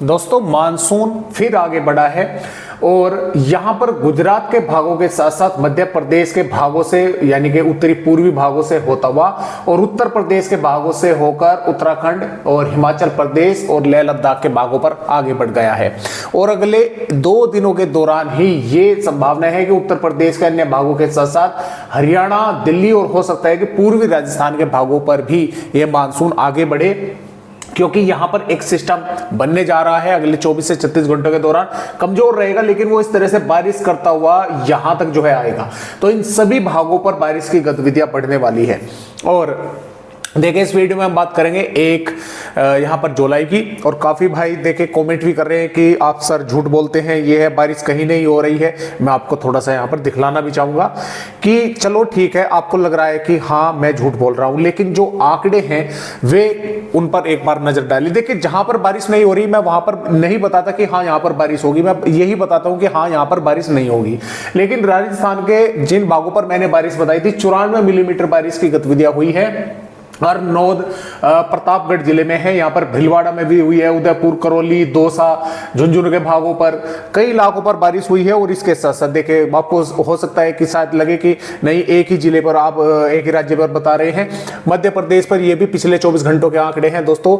दोस्तों मानसून फिर आगे बढ़ा है और यहां पर गुजरात के भागों के साथ साथ मध्य प्रदेश के भागों से यानी कि उत्तरी पूर्वी भागों से होता हुआ और उत्तर प्रदेश के भागों से होकर उत्तराखंड और हिमाचल प्रदेश और लेह लद्दाख के भागों पर आगे बढ़ गया है। और अगले 2 दिनों के दौरान ही ये संभावना है कि उत्तर प्रदेश के अन्य भागों के साथ साथ हरियाणा, दिल्ली और हो सकता है कि पूर्वी राजस्थान के भागों पर भी ये मानसून आगे बढ़े, क्योंकि यहां पर एक सिस्टम बनने जा रहा है। अगले 24 से 36 घंटों के दौरान कमजोर रहेगा, लेकिन वो इस तरह से बारिश करता हुआ यहां तक जो है आएगा। तो इन सभी भागों पर बारिश की गतिविधियां बढ़ने वाली है। और देखिए इस वीडियो में हम बात करेंगे एक यहाँ पर जुलाई की, और काफी भाई देखे कमेंट भी कर रहे हैं कि आप सर झूठ बोलते हैं, ये है बारिश कहीं नहीं हो रही है। मैं आपको थोड़ा सा यहाँ पर दिखलाना भी चाहूंगा कि चलो ठीक है, आपको लग रहा है कि हाँ मैं झूठ बोल रहा हूं, लेकिन जो आंकड़े हैं वे उन पर एक बार नजर डालिए। देखिए जहां पर बारिश नहीं हो रही मैं वहां पर नहीं बताता कि हाँ यहाँ पर बारिश होगी, मैं यही बताता हूं कि हाँ यहाँ पर बारिश नहीं होगी। लेकिन राजस्थान के जिन भागों पर मैंने बारिश बताई थी 94 मिलीमीटर बारिश की गतिविधियां हुई है। हरनौद प्रतापगढ़ जिले में है, यहाँ पर भीलवाड़ा में भी हुई है, उदयपुर, करौली, दौसा, झुंझुनू के भागों पर कई इलाकों पर बारिश हुई है। और इसके साथ साथ देखे आपको हो सकता है कि शायद लगे कि नहीं एक ही जिले पर आप एक ही राज्य पर बता रहे हैं, मध्य प्रदेश पर ये भी पिछले 24 घंटों के आंकड़े हैं दोस्तों।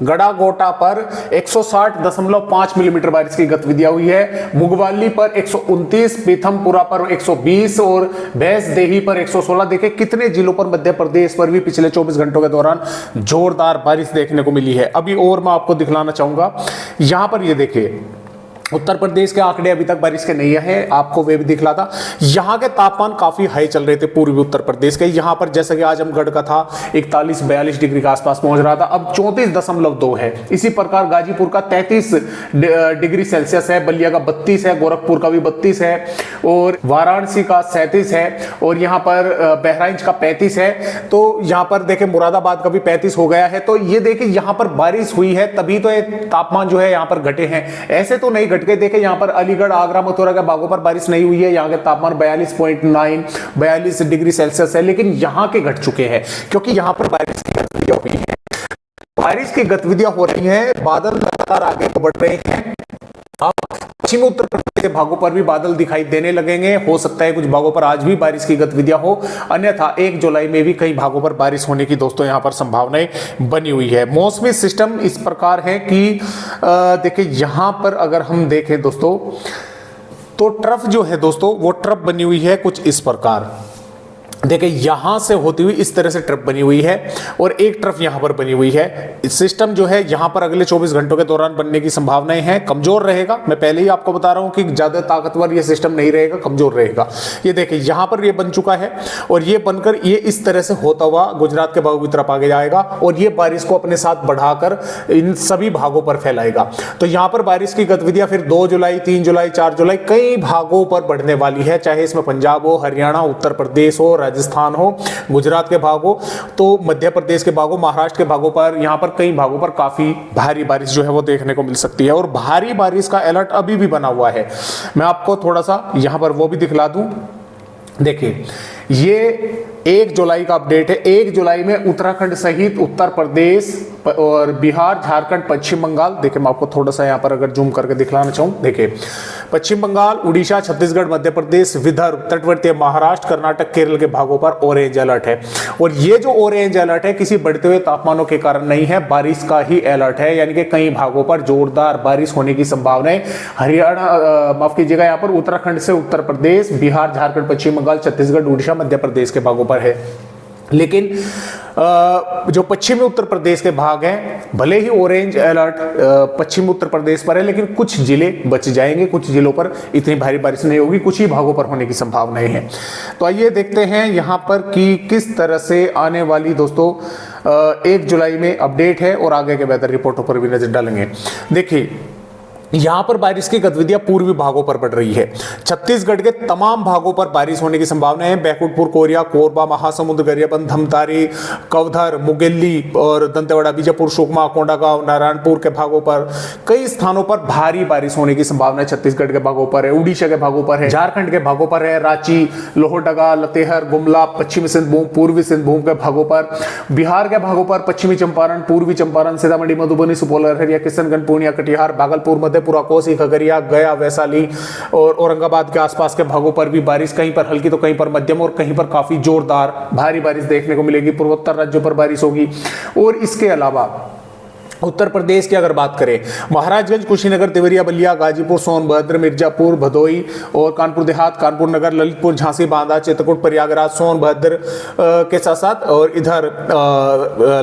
गड़ागोटा पर 160.5 मिलीमीटर बारिश की गतिविधियां हुई है, मुगवाली पर 129, पीथमपुरा पर 120 और भैंसदेही पर 116। देखे कितने जिलों पर मध्य प्रदेश पर भी पिछले 24 घंटों के दौरान जोरदार बारिश देखने को मिली है। अभी और मैं आपको दिखलाना चाहूंगा, यहां पर ये देखिए उत्तर प्रदेश के आंकड़े अभी तक बारिश के नहीं है, आपको वे भी दिखलाता। यहां के तापमान काफी हाई चल रहे थे पूर्वी उत्तर प्रदेश के। यहां पर जैसे कि आजमगढ़ का था 41-42 डिग्री के आसपास पहुंच रहा था, अब 34.2 है। इसी प्रकार गाजीपुर का 33 डिग्री सेल्सियस है, बलिया का 32 है, गोरखपुर का भी 32 है, और वाराणसी का 37 है, और यहाँ पर बहराइच का 35 है। तो यहाँ पर देखे मुरादाबाद का भी 35 हो गया है। तो ये देखे यहाँ पर बारिश हुई है तभी तो ये तापमान जो है यहाँ पर घटे हैं, ऐसे तो नहीं के देखे। यहां पर अलीगढ़, आगरा, मथुरा के भागों पर बारिश नहीं हुई है, यहां के तापमान 42.9 42 डिग्री सेल्सियस है, लेकिन यहां के घट चुके हैं क्योंकि यहां पर बारिश की गतिविधियां हुई है। बारिश की गतिविधियां हो रही हैं, बादल लगातार आगे बढ़ रहे हैं। अब पश्चिमी उत्तर प्रदेश के भागों पर भी बादल दिखाई देने लगेंगे, हो सकता है कुछ भागों पर आज भी बारिश की गतिविधियां हो, अन्यथा 1 जुलाई में भी कई भागों पर बारिश होने की दोस्तों यहां पर संभावनाएं बनी हुई है। मौसमी सिस्टम इस प्रकार है कि देखिए यहां पर अगर हम देखें दोस्तों तो ट्रफ जो है दोस्तों वो ट्रफ बनी हुई है कुछ इस प्रकार। देखिए यहां से होती हुई इस तरह से ट्रफ बनी हुई है और एक ट्रफ यहां पर बनी हुई है। सिस्टम जो है यहां पर अगले 24 घंटों के दौरान बनने की संभावनाएं हैं, कमजोर रहेगा। मैं पहले ही आपको बता रहा हूं कि ज्यादा ताकतवर ये सिस्टम नहीं रहेगा, कमजोर रहेगा। ये देखिए यहां पर ये बन चुका है और ये बनकर ये इस तरह से होता हुआ गुजरात के भागों की तरफ आगे जाएगा और ये बारिश को अपने साथ बढ़ाकर इन सभी भागों पर फैलाएगा। तो यहां पर बारिश की गतिविधियां फिर 2 जुलाई, 3 जुलाई, 4 जुलाई कई भागों पर बढ़ने वाली है, चाहे इसमें पंजाब हो, हरियाणा, उत्तर प्रदेश हो, राजस्थान हो, गुजरात के भाग हो, तो मध्य प्रदेश के भागों, महाराष्ट्र के भागों पर, यहां पर कई भागों पर काफी भारी बारिश जो है वो देखने को मिल सकती है। और भारी बारिश का अलर्ट अभी भी बना हुआ है, मैं आपको थोड़ा सा यहां पर वो भी दिखला दूं। देखिए ये 1 जुलाई का अपडेट है। 1 जुलाई में उत्तराखंड सहित उत्तर प्रदेश और बिहार, झारखंड, पश्चिम बंगाल, देखिए मैं आपको थोड़ा सा यहां पर अगर जूम करके दिखलाना चाहूं, देखिए पश्चिम बंगाल, उड़ीसा, छत्तीसगढ़, मध्य प्रदेश, विदर्भ, तटवर्ती महाराष्ट्र, कर्नाटक, केरल के भागों पर ऑरेंज अलर्ट है। और ये जो ऑरेंज अलर्ट है किसी बढ़ते हुए तापमानों के कारण नहीं है, बारिश का ही अलर्ट है, यानी कि कई भागों पर जोरदार बारिश होने की संभावना है। हरियाणा, माफ कीजिएगा, यहाँ पर उत्तराखंड से उत्तर प्रदेश, बिहार, झारखंड, पश्चिम बंगाल, छत्तीसगढ़, उड़ीसा, मध्य प्रदेश के भागों पर है। लेकिन जो पश्चिमी उत्तर प्रदेश के भाग हैं, भले ही ऑरेंज अलर्ट पश्चिमी उत्तर प्रदेश पर है, लेकिन कुछ जिले बच जाएंगे, कुछ जिलों पर इतनी भारी बारिश नहीं होगी, कुछ ही भागों पर होने की संभावनाएं हैं। तो आइए देखते हैं यहां पर कि किस तरह से आने वाली दोस्तों 1 जुलाई में अपडेट है और आगे के बेहतर रिपोर्टों पर भी नजर डालेंगे। देखिए यहां पर बारिश की गतिविधियां पूर्वी भागों पर बढ़ रही है। छत्तीसगढ़ के तमाम भागों पर बारिश होने की संभावना है। बैकुंठपुर, कोरिया, कोरबा, महासमुंद, गरियाबंद, धमतारी, कवधर, मुगेली और दंतेवाड़ा, बीजापुर, सुकमा, कोंडागांव, नारायणपुर के भागों पर कई स्थानों पर भारी बारिश होने की संभावना छत्तीसगढ़ के भागों पर है, उड़ीसा के भागों पर है, झारखंड के भागों पर है, रांची, लोहरदगा, लतेहर, गुमला, पश्चिमी सिंहभूम, पूर्वी सिंहभूम के भागों पर, बिहार के भागों पर, पश्चिमी चंपारण, पूर्वी चंपारण, सीतामढ़ी, मधुबनी, सुपौल, अररिया, किशनगंज, पूर्णिया, कटिहार, भागलपुर, मधेपुरा, कोसी, खगड़िया, गया, वैशाली और औरंगाबाद के आसपास के भागों पर भी बारिश कहीं पर हल्की तो कहीं पर मध्यम और कहीं पर काफी जोरदार भारी बारिश देखने को मिलेगी। पूर्वोत्तर राज्यों पर बारिश होगी। और इसके अलावा उत्तर प्रदेश की अगर बात करें, महाराजगंज, कुशीनगर, देवरिया, बलिया, गाजीपुर, सोनभद्र, मिर्जापुर, भदोई और कानपुर देहात, कानपुर नगर, ललितपुर, झांसी, बांदा, चित्रकूट, प्रयागराज, सोनभद्र के साथ साथ और इधर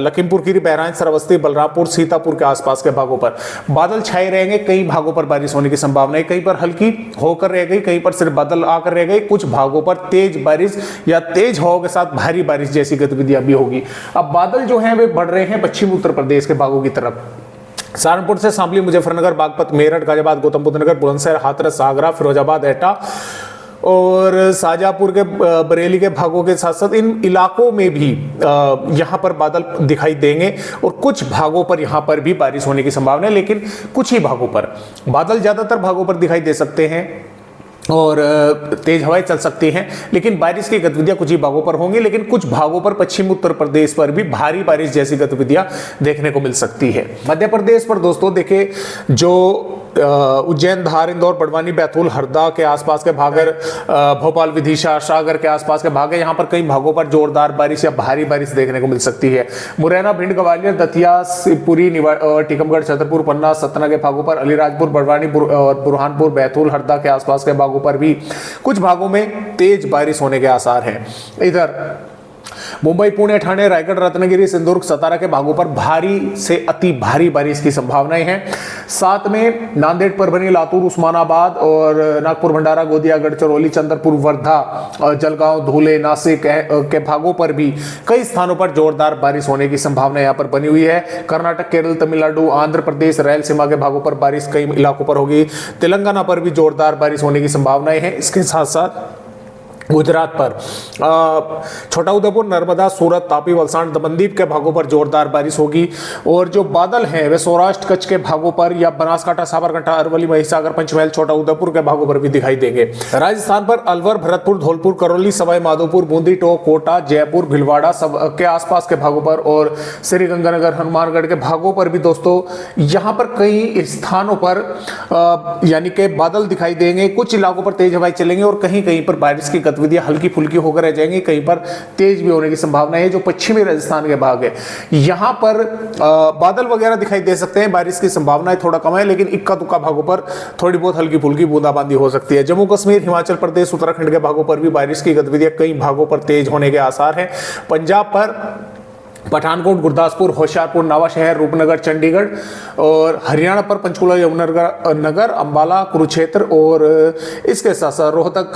लखीमपुर खीरी, बहराइच, श्रावस्ती, बलरामपुर, सीतापुर के आसपास के भागों पर बादल छाए रहेंगे। कई भागों पर बारिश होने की संभावना है। कहीं पर हल्की होकर रह गई, कहीं पर सिर्फ बादल आकर रह गई। कुछ भागों पर तेज बारिश या तेज हवाओं के साथ भारी बारिश जैसी गतिविधियां भी होगी। अब बादल जो हैं वे बढ़ रहे हैं पश्चिमी उत्तर प्रदेश के भागों की तरफ। सहारनपुर से शामली, मुजफ्फरनगर, बागपत, मेरठ, गाजियाबाद, गौतम बुद्ध नगर, बुलंदशहर, हाथरस, आगरा, फिरोजाबाद, एटा और शाहजहांपुर के बरेली के भागों के साथ साथ इन इलाकों में भी यहां पर बादल दिखाई देंगे और कुछ भागों पर यहां पर भी बारिश होने की संभावना है। लेकिन कुछ ही भागों पर बादल ज्यादातर भागों पर दिखाई दे सकते हैं और तेज हवाएं चल सकती हैं। लेकिन बारिश की गतिविधियां कुछ ही भागों पर होंगी। लेकिन कुछ भागों पर पश्चिमी उत्तर प्रदेश पर भी भारी बारिश जैसी गतिविधियां देखने को मिल सकती है। मध्य प्रदेश पर दोस्तों देखिए, जो उज्जैन, धार, इंदौर, बड़वानी, बैतूल, हरदा के आसपास के भाग, भोपाल, विदिशा, सागर के आसपास के भाग है, यहाँ पर कई भागों पर जोरदार बारिश या भारी बारिश देखने को मिल सकती है। मुरैना, भिंड, ग्वालियर, दतिया, शिवपुरी, टीकमगढ़, छतरपुर, पन्ना, सतना के भागों पर, अलीराजपुर, बड़वानी और बुरहानपुर, बैतूल, हरदा के आसपास के भागों पर भी कुछ भागों में तेज बारिश होने के आसार हैं। इधर मुंबई, पुणे, ठाणे, रायगढ़, रत्नागिरी, सिंधुदुर्ग, सतारा के भागों पर भारी से अति भारी बारिश की संभावनाएं हैं। साथ में नांदेड़, परभनी, लातूर, उस्मानाबाद और नागपुर, भंडारा, गोंदिया, गढ़चिरौली, चंद्रपुर, वर्धा, जलगांव, धुले, नासिक के भागों पर भी कई स्थानों पर जोरदार बारिश होने की संभावना यहां पर बनी हुई है। कर्नाटक, केरल, तमिलनाडु, आंध्र प्रदेश, रायलसीमा के भागों पर बारिश कई इलाकों पर होगी। तेलंगाना पर भी जोरदार बारिश होने की संभावनाएं हैं। इसके साथ साथ गुजरात पर छोटा उदेपुर, नर्मदा, सूरत, तापी, वलसाड, दमनदीप के भागों पर जोरदार बारिश होगी। और जो बादल हैं वे सौराष्ट्र, कच्छ के भागों पर या बनासकांठा, साबरकांठा, अरवली, महिसागर, पंचमहल, छोटा उदेपुर के भागों पर भी दिखाई देंगे। राजस्थान पर अलवर, भरतपुर, धौलपुर, करौली, सवाई माधोपुर, बूंदी, टोंक, कोटा, जयपुर, भीलवाड़ा सब के आसपास के भागों पर और श्रीगंगानगर, हनुमानगढ़ के भागों पर भी दोस्तों यहां पर कई स्थानों पर यानी कि बादल दिखाई देंगे। कुछ इलाकों पर तेज हवाएं चलेंगे और कहीं कहीं पर बारिश की गतिविधियां हल्की फुल्की होकर रह जाएंगी। कहीं पर तेज भी होने की संभावना है। जो पश्चिमी राजस्थान के भाग है यहां पर बादल वगैरह दिखाई दे सकते हैं। बारिश की संभावनाएं थोड़ा कम है, लेकिन इक्का दुक्का भागों पर थोड़ी बहुत हल्की फुल्की बूंदाबांदी हो सकती है। जम्मू कश्मीर, हिमाचल प्रदेश, उत्तराखंड के भागों पर भी बारिश की गतिविधियां कई भागों पर तेज होने के आसार हैं। पंजाब पर पठानकोट, गुरदासपुर, होशियारपुर, नवाशहर, रूपनगर, चंडीगढ़ और हरियाणा पर पंचकुला, यमुनानगर, अंबाला, कुरुक्षेत्र और इसके साथ साथ रोहतक,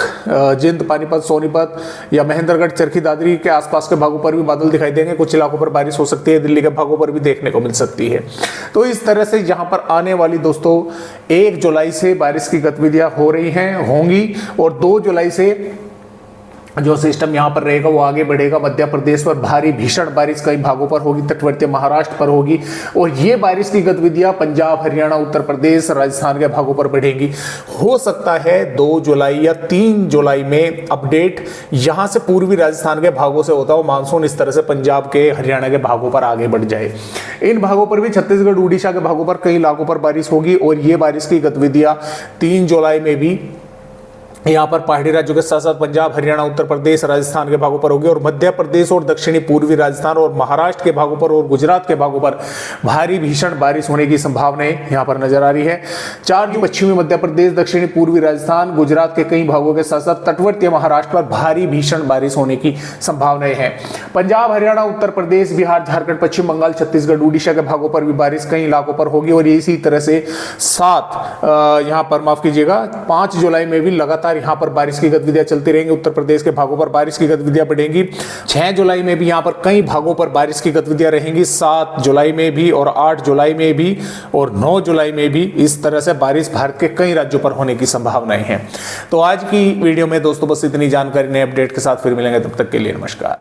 जिंद, पानीपत, सोनीपत या महेंद्रगढ़, चरखी दादरी के आसपास के भागों पर भी बादल दिखाई देंगे। कुछ इलाकों पर बारिश हो सकती है। दिल्ली के भागों पर भी देखने को मिल सकती है। तो इस तरह से यहाँ पर आने वाली दोस्तों 1 जुलाई से बारिश की गतिविधियां हो रही हैं, होंगी और 2 जुलाई से जो सिस्टम यहां पर रहेगा वो आगे बढ़ेगा। मध्य प्रदेश पर भारी भीषण बारिश कई भागों पर होगी, तटवर्ती महाराष्ट्र पर होगी और ये बारिश की गतिविधियां पंजाब, हरियाणा, उत्तर प्रदेश, राजस्थान के भागों पर बढ़ेंगी। हो सकता है 2 जुलाई या 3 जुलाई में अपडेट यहां से पूर्वी राजस्थान के भागों से होता हो, मानसून इस तरह से पंजाब के, हरियाणा के भागों पर आगे बढ़ जाए। इन भागों पर भी छत्तीसगढ़, उड़ीसा के भागों पर कई इलाकों पर बारिश होगी और ये बारिश की गतिविधियां 3 जुलाई में भी यहाँ पर पहाड़ी राज्यों के साथ साथ पंजाब, हरियाणा, उत्तर प्रदेश, राजस्थान के भागों पर होगी और मध्य प्रदेश और दक्षिणी पूर्वी राजस्थान और महाराष्ट्र के भागों पर और गुजरात के भागों पर भारी भीषण बारिश होने की संभावनाएं यहाँ पर नजर आ रही है। 4 जून पश्चिमी मध्य प्रदेश, दक्षिणी पूर्वी राजस्थान, गुजरात के कई भागों के साथ साथ तटवर्ती महाराष्ट्र पर भारी भीषण बारिश होने की संभावनाएं हैं। पंजाब, हरियाणा, उत्तर प्रदेश, बिहार, झारखंड, पश्चिम बंगाल, छत्तीसगढ़, उड़ीसा के भागों पर भी बारिश कई इलाकों पर होगी और इसी तरह से 5 जुलाई में भी लगातार लगातार यहाँ पर बारिश की गतिविधियां चलती रहेंगी। उत्तर प्रदेश के भागों पर बारिश की गतिविधियां बढ़ेंगी। 6 जुलाई में भी यहाँ पर कई भागों पर बारिश की गतिविधियां रहेंगी, 7 जुलाई में भी और 8 जुलाई में भी और 9 जुलाई में भी। इस तरह से बारिश भारत के कई राज्यों पर होने की संभावनाएं हैं। तो आज की वीडियो में दोस्तों बस इतनी जानकारी, नए अपडेट के साथ फिर मिलेंगे, तब तक के लिए नमस्कार।